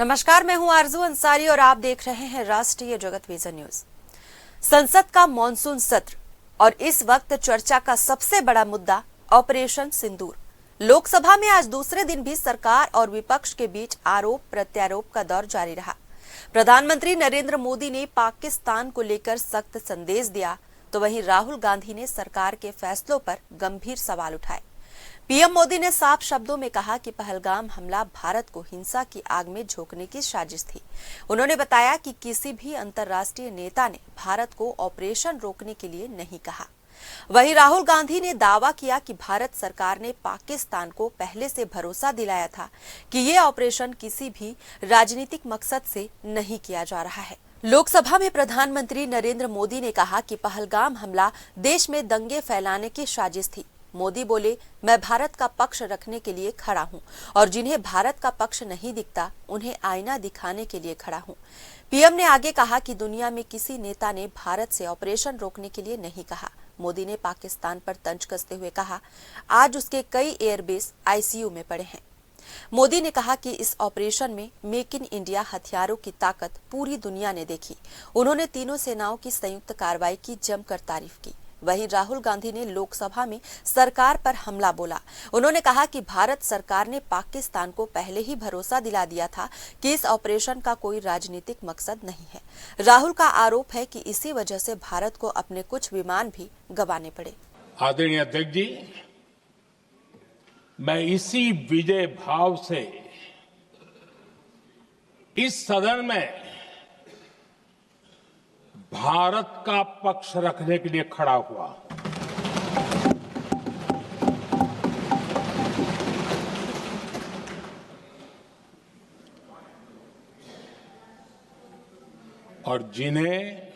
नमस्कार, मैं हूं आरजू अंसारी और आप देख रहे हैं राष्ट्रीय जगत विजन न्यूज। संसद का मॉनसून सत्र और इस वक्त चर्चा का सबसे बड़ा मुद्दा ऑपरेशन सिंदूर। लोकसभा में आज दूसरे दिन भी सरकार और विपक्ष के बीच आरोप प्रत्यारोप का दौर जारी रहा। प्रधानमंत्री नरेंद्र मोदी ने पाकिस्तान को लेकर सख्त संदेश दिया, तो वहीं राहुल गांधी ने सरकार के फैसलों पर गंभीर सवाल उठाए। पीएम मोदी ने साफ शब्दों में कहा कि पहलगाम हमला भारत को हिंसा की आग में झोंकने की साजिश थी। उन्होंने बताया कि किसी भी अंतर्राष्ट्रीय नेता ने भारत को ऑपरेशन रोकने के लिए नहीं कहा। वहीं राहुल गांधी ने दावा किया कि भारत सरकार ने पाकिस्तान को पहले से भरोसा दिलाया था कि ये ऑपरेशन किसी भी राजनीतिक मकसद से नहीं किया जा रहा है। लोकसभा में प्रधानमंत्री नरेंद्र मोदी ने कहा कि पहलगाम हमला देश में दंगे फैलाने की साजिश थी। मोदी बोले, मैं भारत का पक्ष रखने के लिए खड़ा हूं और जिन्हें भारत का पक्ष नहीं दिखता उन्हें आईना दिखाने के लिए खड़ा हूं। पीएम ने आगे कहा कि दुनिया में किसी नेता ने भारत से ऑपरेशन रोकने के लिए नहीं कहा। मोदी ने पाकिस्तान पर तंज कसते हुए कहा, आज उसके कई एयरबेस आईसीयू में पड़े हैं। मोदी ने कहा कि इस ऑपरेशन में मेक इन इंडिया हथियारों की ताकत पूरी दुनिया ने देखी। उन्होंने तीनों सेनाओं की संयुक्त कार्रवाई की जमकर तारीफ की। वहीं राहुल गांधी ने लोकसभा में सरकार पर हमला बोला। उन्होंने कहा कि भारत सरकार ने पाकिस्तान को पहले ही भरोसा दिला दिया था कि इस ऑपरेशन का कोई राजनीतिक मकसद नहीं है। राहुल का आरोप है कि इसी वजह से भारत को अपने कुछ विमान भी गंवाने पड़े। आदरणीय अध्यक्ष जी, मैं इसी विजय भाव से इस सदन में भारत का पक्ष रखने के लिए खड़ा हुआ। और जिन्हें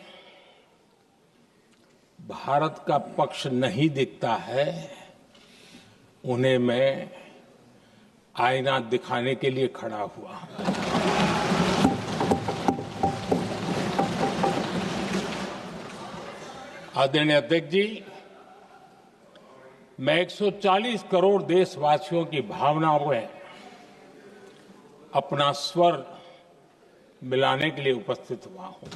भारत का पक्ष नहीं दिखता है उन्हें मैं आईना दिखाने के लिए खड़ा हुआ। आदरणीय अध्यक्ष जी, मैं 140 करोड़ देशवासियों की भावनाओं में अपना स्वर मिलाने के लिए उपस्थित हुआ हूं।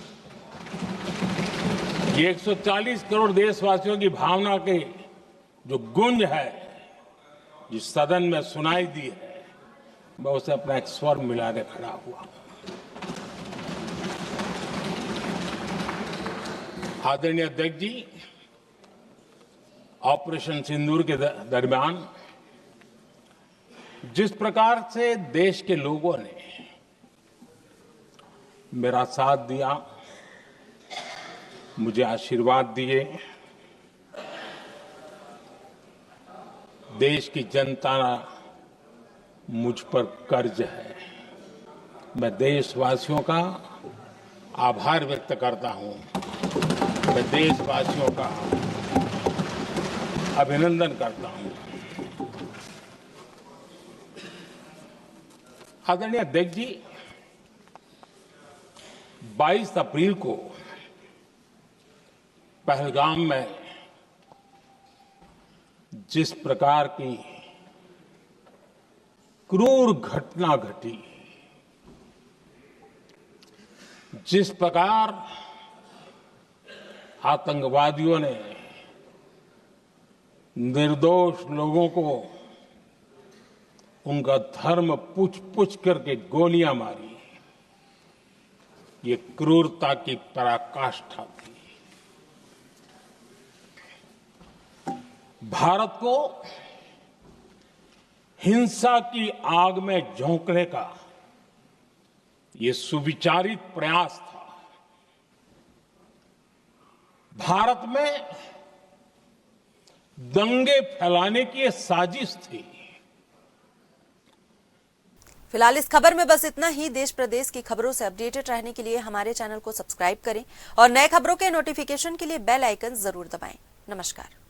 ये 140 करोड़ देशवासियों की भावना की जो गूंज है, जिस सदन में सुनाई दी है, मैं उसे अपना एक स्वर मिलाने खड़ा हुआ। आदरणीय अध्यक्ष जी, ऑपरेशन सिंदूर के दरमियान जिस प्रकार से देश के लोगों ने मेरा साथ दिया, मुझे आशीर्वाद दिए, देश की जनता मुझ पर कर्ज है। मैं देशवासियों का आभार व्यक्त करता हूं। मैं देशवासियों का अभिनंदन करता हूं। आदरणीय अध्यक्ष जी, 22 अप्रैल को पहलगाम में जिस प्रकार की क्रूर घटना घटी, जिस प्रकार आतंकवादियों ने निर्दोष लोगों को उनका धर्म पूछ करके गोलियां मारी, ये क्रूरता की पराकाष्ठा थी। भारत को हिंसा की आग में झोंकने का ये सुविचारित प्रयास था। भारत में दंगे फैलाने की साजिश थी। फिलहाल इस खबर में बस इतना ही। देश प्रदेश की खबरों से अपडेटेड रहने के लिए हमारे चैनल को सब्सक्राइब करें और नए खबरों के नोटिफिकेशन के लिए बेल आइकन जरूर दबाएं। नमस्कार।